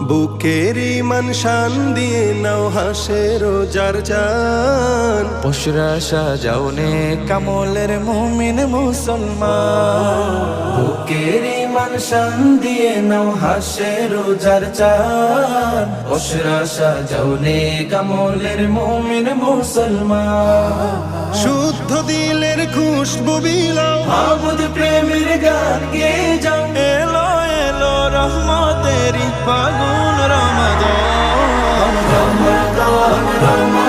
বুকের ইমান শান দিয়ে নাও হাসে রোজার চান, বুশরা সাজাও নে কামলের মুমিন মুসলমান। বুকের ইমান শান দিয়ে নাও হাসে রোজার চান, বুশরা সাজাও নে কামলের মুমিন মুসলমান। শুদ্ধ দিলের খুশবু বিলাও, মাবুদ প্রেমের গান গেয়ে যাও। এলো এলো রহমতেরি ফাগুন রমাদান, রমাদান রমাদান।